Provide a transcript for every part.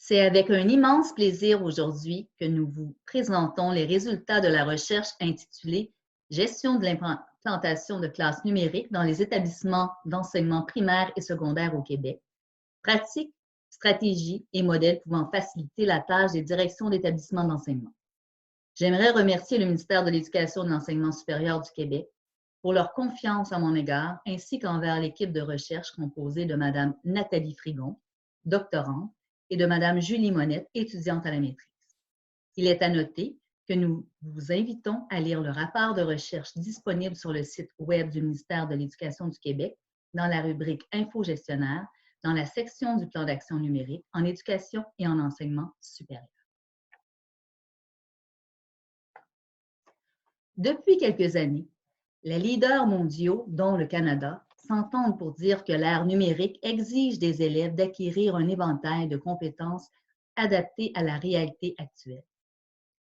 C'est avec un immense plaisir aujourd'hui que nous vous présentons les résultats de la recherche intitulée « Gestion de l'implantation de classes numériques dans les établissements d'enseignement primaire et secondaire au Québec. Pratiques, stratégies et modèles pouvant faciliter la tâche des directions d'établissements d'enseignement ». J'aimerais remercier le ministère de l'Éducation et de l'Enseignement supérieur du Québec pour leur confiance à mon égard, ainsi qu'envers l'équipe de recherche composée de Mme Nathalie Frigon, doctorante, et de Mme Julie Monette, étudiante à la maîtrise. Il est à noter que nous vous invitons à lire le rapport de recherche disponible sur le site Web du ministère de l'Éducation du Québec dans la rubrique Info-gestionnaire, dans la section du plan d'action numérique en éducation et en enseignement supérieur. Depuis quelques années, les leaders mondiaux, dont le Canada, s'entendent pour dire que l'ère numérique exige des élèves d'acquérir un éventail de compétences adaptées à la réalité actuelle.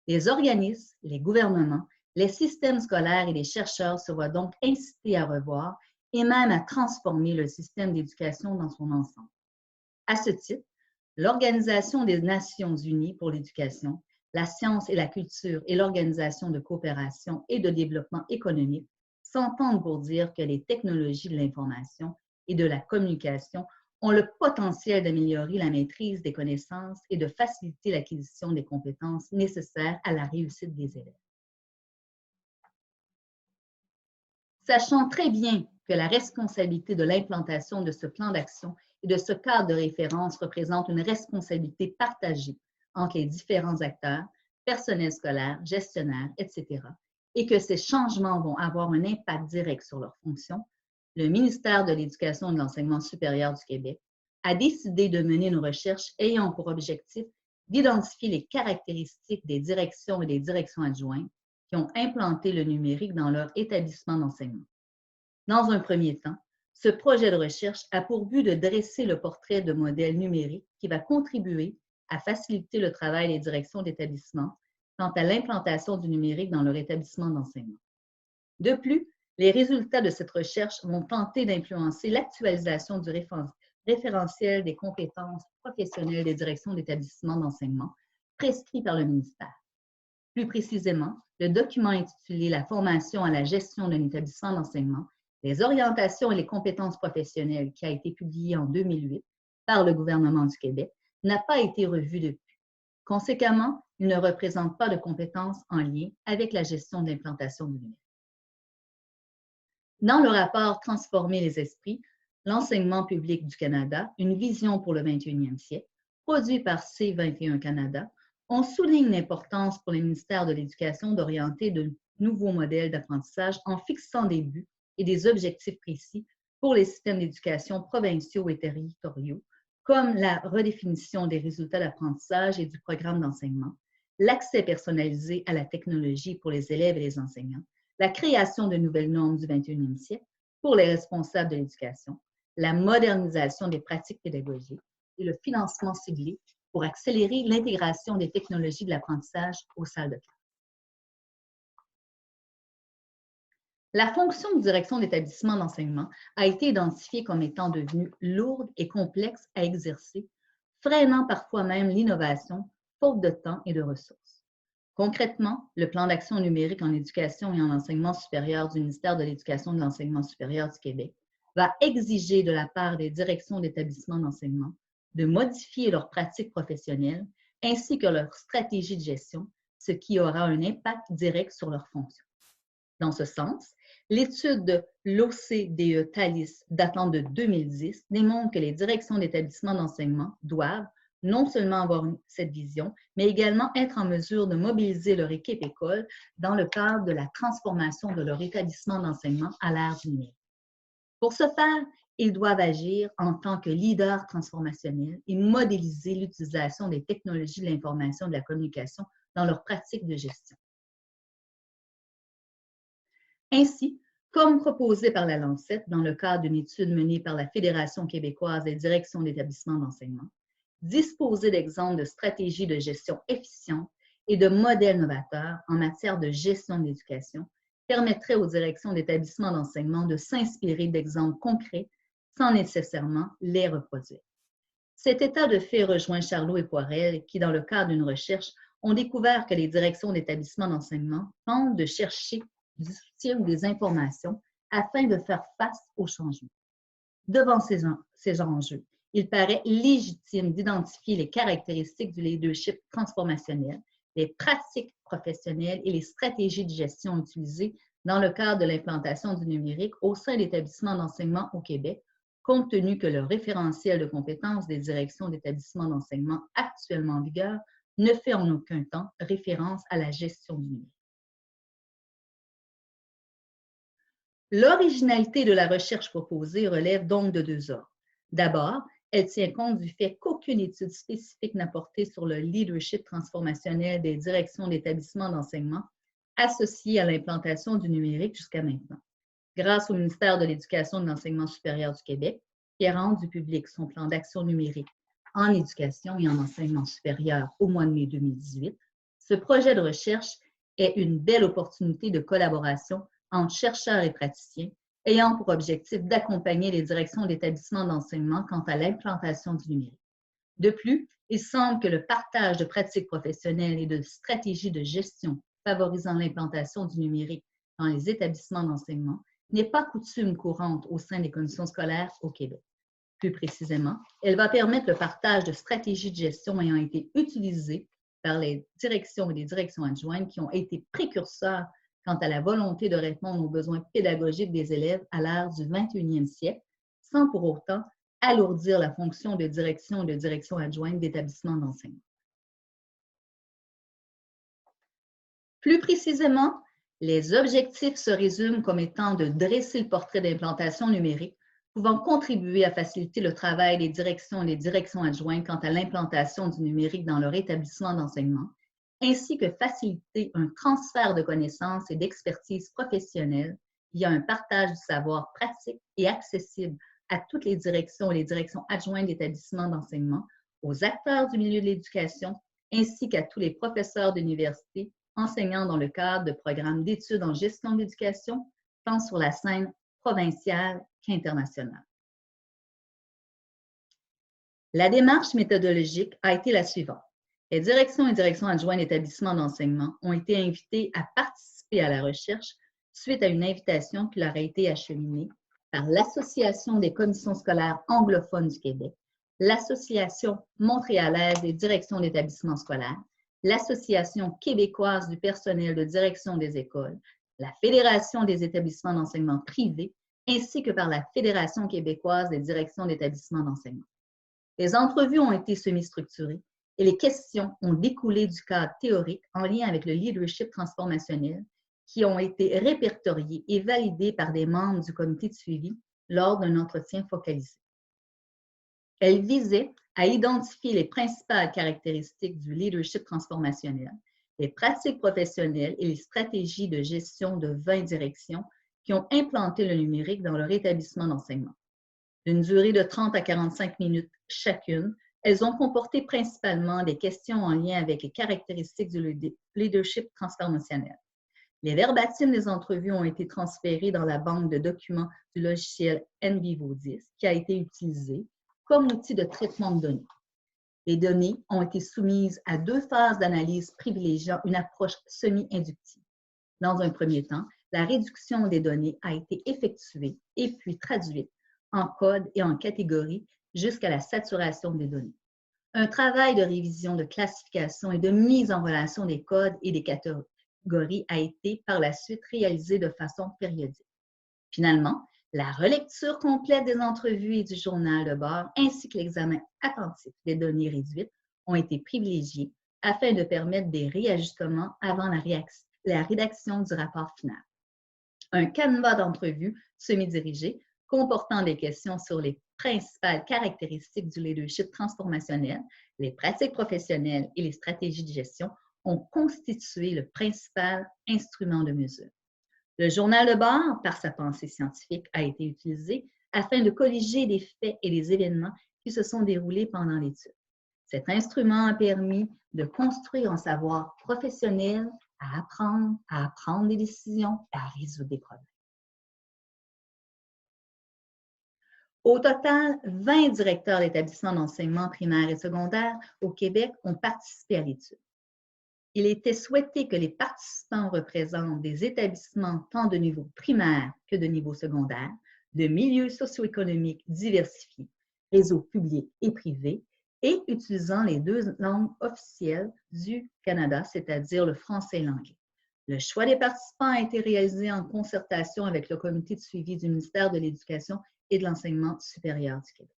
Les organismes, les gouvernements, les systèmes scolaires et les chercheurs se voient donc incités à revoir et même à transformer le système d'éducation dans son ensemble. À ce titre, l'Organisation des Nations unies pour l'éducation, la science et la culture et l'Organisation de coopération et de développement économique s'entendent pour dire que les technologies de l'information et de la communication ont le potentiel d'améliorer la maîtrise des connaissances et de faciliter l'acquisition des compétences nécessaires à la réussite des élèves. Sachant très bien que la responsabilité de l'implantation de ce plan d'action et de ce cadre de référence représente une responsabilité partagée entre les différents acteurs, personnel scolaire, gestionnaire, etc., et que ces changements vont avoir un impact direct sur leurs fonctions, le ministère de l'Éducation et de l'Enseignement supérieur du Québec a décidé de mener une recherche ayant pour objectif d'identifier les caractéristiques des directions et des directions adjointes qui ont implanté le numérique dans leur établissement d'enseignement. Dans un premier temps, ce projet de recherche a pour but de dresser le portrait de modèle numérique qui va contribuer à faciliter le travail des directions d'établissement quant à l'implantation du numérique dans leur établissement d'enseignement. De plus, les résultats de cette recherche vont tenter d'influencer l'actualisation du référentiel des compétences professionnelles des directions d'établissement d'enseignement prescrit par le ministère. Plus précisément, le document intitulé « La formation à la gestion d'un établissement d'enseignement, les orientations et les compétences professionnelles » qui a été publié en 2008 par le gouvernement du Québec n'a pas été revu depuis. Conséquemment, il ne représente pas de compétences en lien avec la gestion de l'implantation du numérique. Dans le rapport « Transformer les esprits, l'enseignement public du Canada, une vision pour le 21e siècle », produit par C21 Canada, on souligne l'importance pour le ministère de l'Éducation d'orienter de nouveaux modèles d'apprentissage en fixant des buts et des objectifs précis pour les systèmes d'éducation provinciaux et territoriaux, comme la redéfinition des résultats d'apprentissage et du programme d'enseignement, l'accès personnalisé à la technologie pour les élèves et les enseignants, la création de nouvelles normes du 21e siècle pour les responsables de l'éducation, la modernisation des pratiques pédagogiques et le financement ciblé pour accélérer l'intégration des technologies de l'apprentissage aux salles de classe. La fonction de direction d'établissement d'enseignement a été identifiée comme étant devenue lourde et complexe à exercer, freinant parfois même l'innovation, faute de temps et de ressources. Concrètement, le plan d'action numérique en éducation et en enseignement supérieur du ministère de l'Éducation et de l'Enseignement supérieur du Québec va exiger de la part des directions d'établissements d'enseignement de modifier leurs pratiques professionnelles ainsi que leur stratégie de gestion, ce qui aura un impact direct sur leurs fonctions. Dans ce sens, l'étude de l'OCDE Thalys datant de 2010 démontre que les directions d'établissements d'enseignement doivent non seulement avoir cette vision, mais également être en mesure de mobiliser leur équipe école dans le cadre de la transformation de leur établissement d'enseignement à l'ère du numérique. Pour ce faire, ils doivent agir en tant que leaders transformationnels et modéliser l'utilisation des technologies de l'information et de la communication dans leurs pratiques de gestion. Ainsi, comme proposé par la Lancet dans le cadre d'une étude menée par la Fédération québécoise des directions d'établissements d'enseignement, disposer d'exemples de stratégies de gestion efficientes et de modèles novateurs en matière de gestion de l'éducation permettrait aux directions d'établissements d'enseignement de s'inspirer d'exemples concrets sans nécessairement les reproduire. Cet état de fait rejoint Charlot et Poirel qui, dans le cadre d'une recherche, ont découvert que les directions d'établissements d'enseignement tentent de chercher du soutien ou des informations afin de faire face aux changements. Devant ces enjeux, il paraît légitime d'identifier les caractéristiques du leadership transformationnel, les pratiques professionnelles et les stratégies de gestion utilisées dans le cadre de l'implantation du numérique au sein d'établissements d'enseignement au Québec, compte tenu que le référentiel de compétences des directions d'établissements d'enseignement actuellement en vigueur ne fait en aucun temps référence à la gestion du numérique. L'originalité de la recherche proposée relève donc de deux ordres. D'abord, elle tient compte du fait qu'aucune étude spécifique n'a porté sur le leadership transformationnel des directions d'établissements d'enseignement associées à l'implantation du numérique jusqu'à maintenant. Grâce au ministère de l'Éducation et de l'Enseignement supérieur du Québec, qui a rendu public son plan d'action numérique en éducation et en enseignement supérieur au mois de mai 2018, ce projet de recherche est une belle opportunité de collaboration entre chercheurs et praticiens, ayant pour objectif d'accompagner les directions d'établissements d'enseignement quant à l'implantation du numérique. De plus, il semble que le partage de pratiques professionnelles et de stratégies de gestion favorisant l'implantation du numérique dans les établissements d'enseignement n'est pas coutume courante au sein des commissions scolaires au Québec. Plus précisément, elle va permettre le partage de stratégies de gestion ayant été utilisées par les directions et les directions adjointes qui ont été précurseurs quant à la volonté de répondre aux besoins pédagogiques des élèves à l'ère du 21e siècle, sans pour autant alourdir la fonction de direction et de direction adjointe d'établissements d'enseignement. Plus précisément, les objectifs se résument comme étant de dresser le portrait d'implantation numérique, pouvant contribuer à faciliter le travail des directions et des directions adjointes quant à l'implantation du numérique dans leur établissement d'enseignement, ainsi que faciliter un transfert de connaissances et d'expertise professionnelle via un partage du savoir pratique et accessible à toutes les directions et les directions adjointes d'établissements d'enseignement, aux acteurs du milieu de l'éducation, ainsi qu'à tous les professeurs d'université enseignant dans le cadre de programmes d'études en gestion de l'éducation, tant sur la scène provinciale qu'internationale. La démarche méthodologique a été la suivante. Les directions et directions adjointes d'établissements d'enseignement ont été invitées à participer à la recherche suite à une invitation qui leur a été acheminée par l'Association des commissions scolaires anglophones du Québec, l'Association montréalaise des directions d'établissements scolaires, l'Association québécoise du personnel de direction des écoles, la Fédération des établissements d'enseignement privés, ainsi que par la Fédération québécoise des directions d'établissements d'enseignement. Les entrevues ont été semi-structurées et les questions ont découlé du cadre théorique en lien avec le leadership transformationnel qui ont été répertoriés et validés par des membres du comité de suivi lors d'un entretien focalisé. Elles visaient à identifier les principales caractéristiques du leadership transformationnel, les pratiques professionnelles et les stratégies de gestion de 20 directions qui ont implanté le numérique dans leur établissement d'enseignement. D'une durée de 30 à 45 minutes chacune, elles ont comporté principalement des questions en lien avec les caractéristiques du leadership transformationnel. Les verbatims des entrevues ont été transférés dans la banque de documents du logiciel NVivo 10 qui a été utilisé comme outil de traitement de données. Les données ont été soumises à 2 phases d'analyse privilégiant une approche semi-inductive. Dans un premier temps, la réduction des données a été effectuée et puis traduite en code et en catégories jusqu'à la saturation des données. Un travail de révision, de classification et de mise en relation des codes et des catégories a été par la suite réalisé de façon périodique. Finalement, la relecture complète des entrevues et du journal de bord ainsi que l'examen attentif des données réduites ont été privilégiés afin de permettre des réajustements avant la rédaction du rapport final. Un canevas d'entrevue semi-dirigé comportant des questions sur les principales caractéristiques du leadership transformationnel, les pratiques professionnelles et les stratégies de gestion ont constitué le principal instrument de mesure. Le journal de bord, par sa pensée scientifique, a été utilisé afin de colliger les faits et les événements qui se sont déroulés pendant l'étude. Cet instrument a permis de construire un savoir professionnel à apprendre des décisions et à résoudre des problèmes. Au total, 20 directeurs d'établissements d'enseignement primaire et secondaire au Québec ont participé à l'étude. Il était souhaité que les participants représentent des établissements tant de niveau primaire que de niveau secondaire, de milieux socio-économiques diversifiés, réseaux publics et privés, et utilisant les 2 langues officielles du Canada, c'est-à-dire le français et l'anglais. Le choix des participants a été réalisé en concertation avec le comité de suivi du ministère de l'Éducation et de l'Enseignement supérieur du Québec.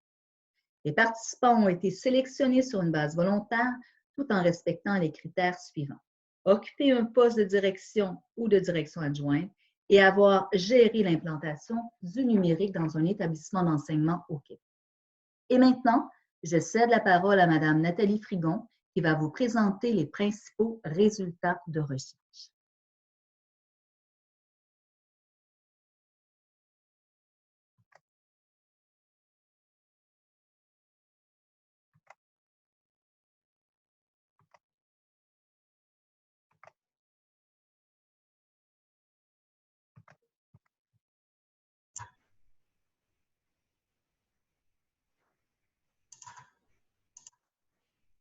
Les participants ont été sélectionnés sur une base volontaire tout en respectant les critères suivants. Occuper un poste de direction ou de direction adjointe et avoir géré l'implantation du numérique dans un établissement d'enseignement au Québec. Et maintenant, je cède la parole à Mme Nathalie Frigon qui va vous présenter les principaux résultats de recherche.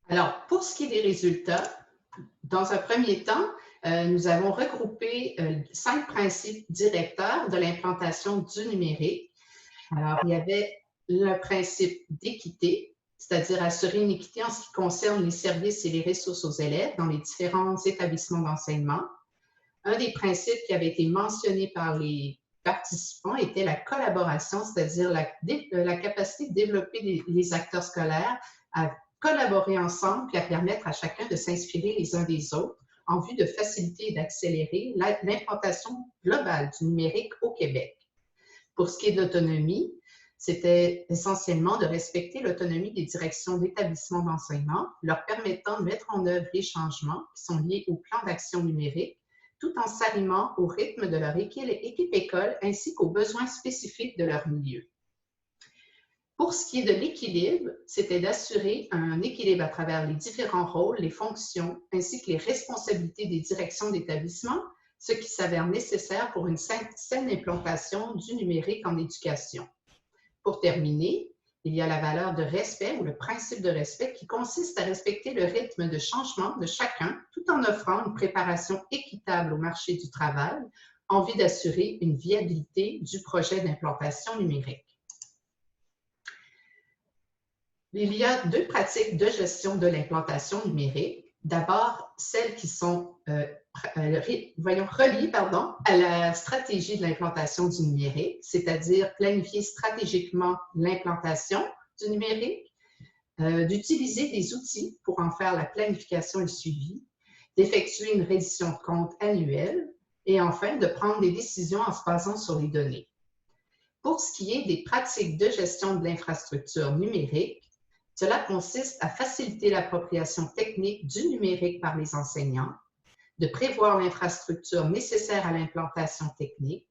Alors, pour ce qui est des résultats, dans un premier temps, nous avons regroupé 5 principes directeurs de l'implantation du numérique. Alors, il y avait le principe d'équité, c'est-à-dire assurer une équité en ce qui concerne les services et les ressources aux élèves dans les différents établissements d'enseignement. Un des principes qui avait été mentionné par les participants était la collaboration, c'est-à-dire la capacité de développer les acteurs scolaires à collaborer ensemble et à permettre à chacun de s'inspirer les uns des autres en vue de faciliter et d'accélérer l'implantation globale du numérique au Québec. Pour ce qui est de l'autonomie, c'était essentiellement de respecter l'autonomie des directions d'établissements d'enseignement, leur permettant de mettre en œuvre les changements qui sont liés au plan d'action numérique, tout en s'arrimant au rythme de leur équipe école ainsi qu'aux besoins spécifiques de leur milieu. Pour ce qui est de l'équilibre, c'était d'assurer un équilibre à travers les différents rôles, les fonctions, ainsi que les responsabilités des directions d'établissement, ce qui s'avère nécessaire pour une saine implantation du numérique en éducation. Pour terminer, il y a la valeur de respect ou le principe de respect qui consiste à respecter le rythme de changement de chacun tout en offrant une préparation équitable au marché du travail en vue d'assurer une viabilité du projet d'implantation numérique. Il y a 2 pratiques de gestion de l'implantation numérique. D'abord, celles qui sont reliées à la stratégie de l'implantation du numérique, c'est-à-dire planifier stratégiquement l'implantation du numérique, d'utiliser des outils pour en faire la planification et le suivi, d'effectuer une reddition de compte annuelle et enfin de prendre des décisions en se basant sur les données. Pour ce qui est des pratiques de gestion de l'infrastructure numérique, cela consiste à faciliter l'appropriation technique du numérique par les enseignants, de prévoir l'infrastructure nécessaire à l'implantation technique,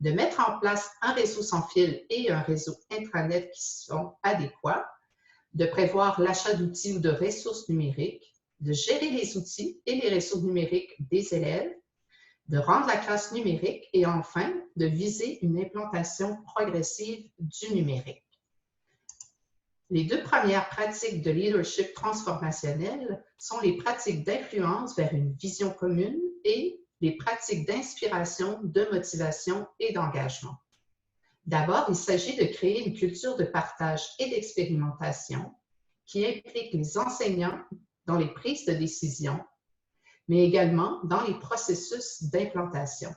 de mettre en place un réseau sans fil et un réseau intranet qui sont adéquats, de prévoir l'achat d'outils ou de ressources numériques, de gérer les outils et les ressources numériques des élèves, de rendre la classe numérique et enfin de viser une implantation progressive du numérique. Les 2 premières pratiques de leadership transformationnel sont les pratiques d'influence vers une vision commune et les pratiques d'inspiration, de motivation et d'engagement. D'abord, il s'agit de créer une culture de partage et d'expérimentation qui implique les enseignants dans les prises de décision, mais également dans les processus d'implantation.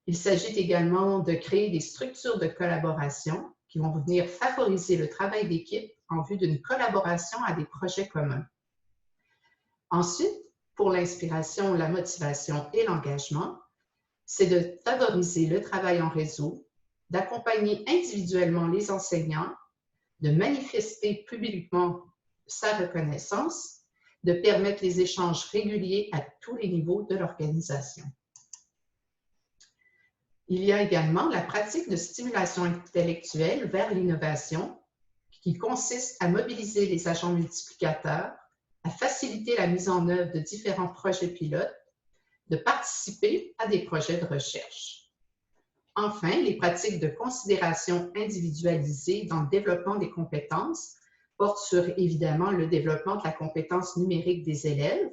Il s'agit également de créer des structures de collaboration qui vont venir favoriser le travail d'équipe en vue d'une collaboration à des projets communs. Ensuite, pour l'inspiration, la motivation et l'engagement, c'est de favoriser le travail en réseau, d'accompagner individuellement les enseignants, de manifester publiquement sa reconnaissance, de permettre les échanges réguliers à tous les niveaux de l'organisation. Il y a également la pratique de stimulation intellectuelle vers l'innovation qui consiste à mobiliser les agents multiplicateurs, à faciliter la mise en œuvre de différents projets pilotes, de participer à des projets de recherche. Enfin, les pratiques de considération individualisée dans le développement des compétences portent sur, évidemment, le développement de la compétence numérique des élèves,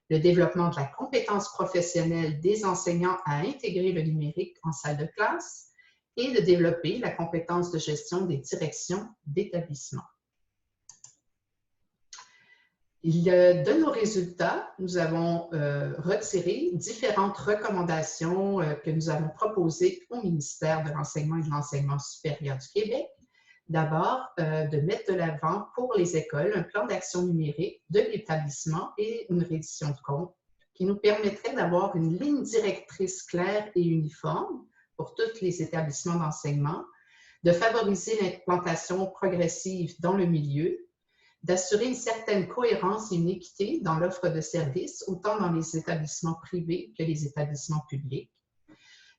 le développement de la compétence professionnelle des enseignants à intégrer le numérique en salle de classe et de développer la compétence de gestion des directions d'établissement. De nos résultats, nous avons retiré différentes recommandations que nous avons proposées au ministère de l'Enseignement et de l'Enseignement supérieur du Québec. D'abord, de mettre de l'avant pour les écoles un plan d'action numérique de l'établissement et une reddition de comptes qui nous permettrait d'avoir une ligne directrice claire et uniforme pour tous les établissements d'enseignement, de favoriser l'implantation progressive dans le milieu, d'assurer une certaine cohérence et une équité dans l'offre de services, autant dans les établissements privés que les établissements publics,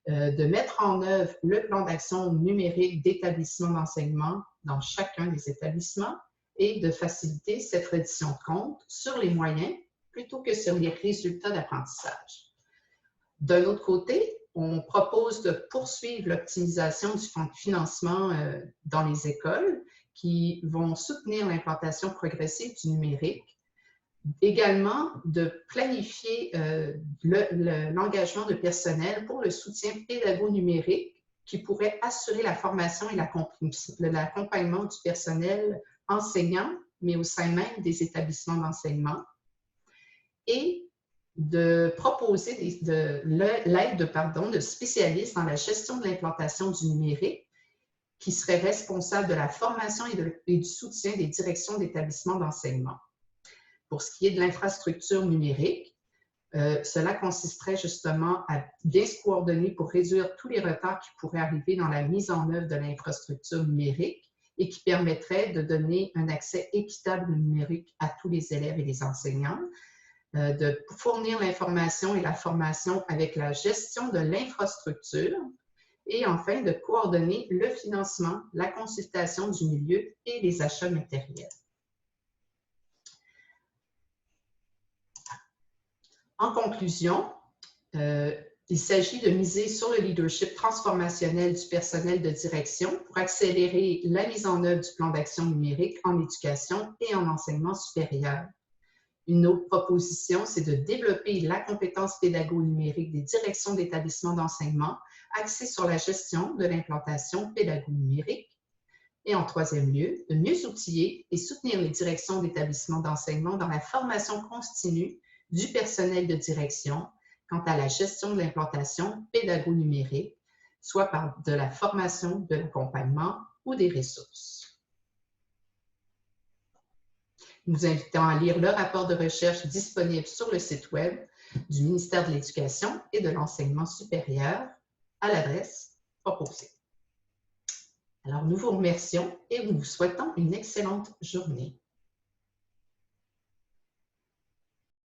de mettre en œuvre le plan d'action numérique d'établissement d'enseignement dans chacun des établissements et de faciliter cette reddition de compte sur les moyens plutôt que sur les résultats d'apprentissage. D'un autre côté, on propose de poursuivre l'optimisation du fonds de financement dans les écoles qui vont soutenir l'implantation progressive du numérique. Également, de planifier l'engagement de personnel pour le soutien pédago-numérique qui pourrait assurer la formation et l'accompagnement du personnel enseignant, mais au sein même des établissements d'enseignement. Et de proposer l'aide de spécialistes dans la gestion de l'implantation du numérique qui seraient responsables de la formation et du soutien des directions d'établissements d'enseignement. Pour ce qui est de l'infrastructure numérique, cela consisterait justement à bien se coordonner pour réduire tous les retards qui pourraient arriver dans la mise en œuvre de l'infrastructure numérique et qui permettrait de donner un accès équitable au numérique à tous les élèves et les enseignants, de fournir l'information et la formation avec la gestion de l'infrastructure et enfin de coordonner le financement, la consultation du milieu et les achats matériels. En conclusion, il s'agit de miser sur le leadership transformationnel du personnel de direction pour accélérer la mise en œuvre du plan d'action numérique en éducation et en enseignement supérieur. Une autre proposition, c'est de développer la compétence pédago-numérique des directions d'établissements d'enseignement axée sur la gestion de l'implantation pédago-numérique. Et en troisième lieu, de mieux outiller et soutenir les directions d'établissements d'enseignement dans la formation continue du personnel de direction quant à la gestion de l'implantation pédago-numérique, soit par de la formation, de l'accompagnement ou des ressources. Nous invitons à lire le rapport de recherche disponible sur le site Web du ministère de l'Éducation et de l'Enseignement supérieur à l'adresse proposée. Alors, nous vous remercions et nous vous souhaitons une excellente journée.